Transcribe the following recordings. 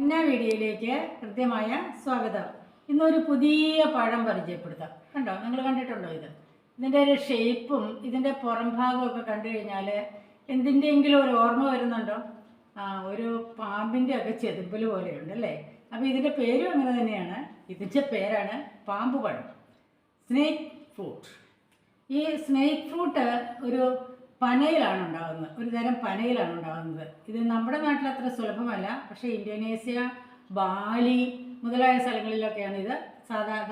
മുന്നേ വീഡിയോയിലേക്ക് കൃത്യമായ സ്വാഗതം. ഇന്നൊരു പുതിയ പഴം പരിചയപ്പെടുത്താം. കണ്ടോ, നിങ്ങൾ കണ്ടിട്ടുണ്ടോ? ഇതിൻ്റെ ഒരു ഷേപ്പും ഇതിൻ്റെ പുറം ഭാഗമൊക്കെ കണ്ടു കഴിഞ്ഞാൽ എന്തിൻ്റെയെങ്കിലും ഒരു ഓർമ്മ വരുന്നുണ്ടോ? ഒരു പാമ്പിൻ്റെ ഒക്കെ ചെതുമ്പൽ പോലെയുണ്ട് അല്ലേ? അപ്പോൾ ഇതിൻ്റെ പേരും അങ്ങനെ തന്നെയാണ്. ഇതിൻ്റെ പേരാണ് പാമ്പ് പഴം, സ്നേക്ക് ഫ്രൂട്ട്. ഈ സ്നേക്ക് ഫ്രൂട്ട് ഒരു പനയിലാണ് ഉണ്ടാകുന്നത്, ഒരു തരം പനയിലാണ് ഉണ്ടാകുന്നത്. ഇത് നമ്മുടെ നാട്ടിൽ അത്ര സുലഭമല്ല, പക്ഷേ ഇന്തോനേഷ്യ, ബാലി മുതലായ സ്ഥലങ്ങളിലൊക്കെയാണ് ഇത്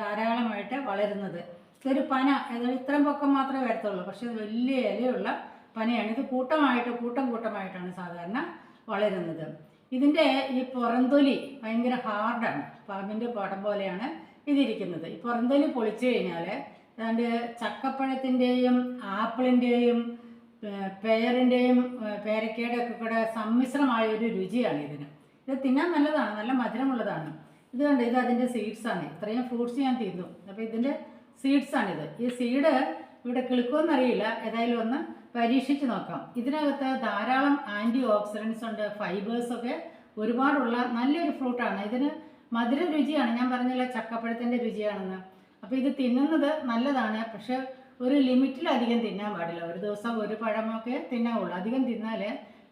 ധാരാളമായിട്ട് വളരുന്നത്. ഇതൊരു പന, അതായത് ഇത്രയും പൊക്കം മാത്രമേ വരത്തുള്ളൂ, പക്ഷേ വലിയ ഇലയുള്ള പനയാണ്. ഇത് കൂട്ടമായിട്ടാണ് സാധാരണ വളരുന്നത്. ഇതിൻ്റെ ഈ പുറന്തൊലി ഭയങ്കര ഹാർഡാണ്, പാമ്പിൻ്റെ പടം പോലെയാണ് ഇതിരിക്കുന്നത്. ഈ പുറന്തൊലി പൊളിച്ചു കഴിഞ്ഞാൽ അതാണ്ട് ചക്കപ്പഴത്തിൻ്റെയും ആപ്പിളിൻ്റെയും പേരിൻ്റെയും പേരക്കയുടെ ഒക്കെ കൂടെ സമ്മിശ്രമായൊരു രുചിയാണ് ഇതിന്. ഇത് തിന്നാൻ നല്ലതാണ്, നല്ല മധുരമുള്ളതാണ്. ഇത് കണ്ട്, ഇത് അതിൻ്റെ സീഡ്സാണ്. ഇത്രയും ഫ്രൂട്ട്സ് ഞാൻ തിന്നു. അപ്പോൾ ഇതിൻ്റെ സീഡ്സാണിത്. ഈ സീഡ് ഇവിടെ കിളുക്കുമെന്നറിയില്ല, ഏതായാലും ഒന്ന് പരീക്ഷിച്ച് നോക്കാം. ഇതിനകത്ത് ധാരാളം ആൻറ്റി ഓക്സിഡൻസ് ഉണ്ട്, ഫൈബേഴ്സൊക്കെ ഒരുപാടുള്ള നല്ലൊരു ഫ്രൂട്ടാണ്. ഇതിന് മധുര രുചിയാണ്, ഞാൻ പറഞ്ഞില്ല ചക്കപ്പഴത്തിൻ്റെ രുചിയാണെന്ന്. അപ്പോൾ ഇത് തിന്നുന്നത് നല്ലതാണ്, പക്ഷെ ഒരു ലിമിറ്റിലധികം തിന്നാൻ പാടില്ല. ഒരു ദിവസം ഒരു പഴമൊക്കെ തിന്നാവുള്ളൂ. അധികം തിന്നാൽ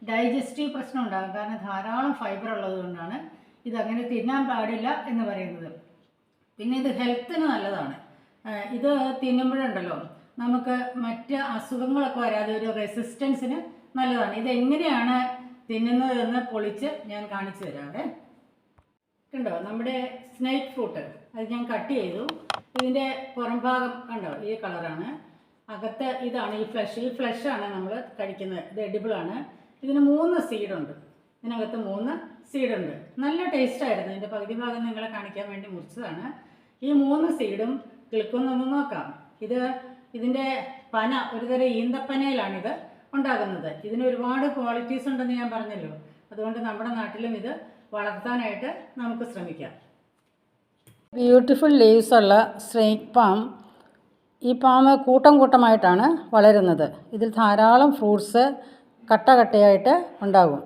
ഡൈജസ്റ്റീവ് പ്രശ്നം ഉണ്ടാകും, കാരണം ധാരാളം ഫൈബർ ഉള്ളത് കൊണ്ടാണ് ഇതങ്ങനെ തിന്നാൻ പാടില്ല എന്ന് പറയുന്നത്. പിന്നെ ഇത് ഹെൽത്തിന് നല്ലതാണ്. ഇത് തിന്നുമ്പോഴുണ്ടല്ലോ നമുക്ക് മറ്റ് അസുഖങ്ങളൊക്കെ വരാതെ ഒരു റെസിസ്റ്റൻസിന് നല്ലതാണ്. ഇതെങ്ങനെയാണ് തിന്നുന്നതെന്ന് പൊളിച്ച് ഞാൻ കാണിച്ചു തരാം. കണ്ടോ, നമ്മുടെ സ്നേക്ക് ഫ്രൂട്ട് അത് ഞാൻ കട്ട് ചെയ്തു. ഇതിൻ്റെ പുറം ഭാഗം കണ്ടോ, ഈ കളറാണ്. അകത്ത് ഇതാണ് ഈ ഫ്ലഷാണ് നമ്മൾ കഴിക്കുന്നത്. ഇത് എഡിബിളാണ്. ഇതിന് 3 സീഡുണ്ട്. ഇതിനകത്ത് 3 സീഡുണ്ട്. നല്ല ടേസ്റ്റായിരുന്നു. ഇതിൻ്റെ പകുതി ഭാഗം നിങ്ങളെ കാണിക്കാൻ വേണ്ടി മുറിച്ചതാണ്. ഈ 3 സീഡും കിളുക്കുന്നൊന്ന് നോക്കാം. ഇതിൻ്റെ പന ഒരുതരം ഈന്തപ്പനയിലാണിത് ഉണ്ടാകുന്നത്. ഇതിന് ഒരുപാട് ക്വാളിറ്റീസ് ഉണ്ടെന്ന് ഞാൻ പറഞ്ഞല്ലോ. അതുകൊണ്ട് നമ്മുടെ നാട്ടിലും ഇത് വളർത്താനായിട്ട് നമുക്ക് ശ്രമിക്കാം. ബ്യൂട്ടിഫുൾ ലീവ്സ് ഉള്ള സ്നേക്ക് പാം. ഈ പാം കൂട്ടമായിട്ടാണ് വളരുന്നത്. ഇതിൽ ധാരാളം ഫ്രൂട്ട്സ് കട്ടയായിട്ട് ഉണ്ടാകും.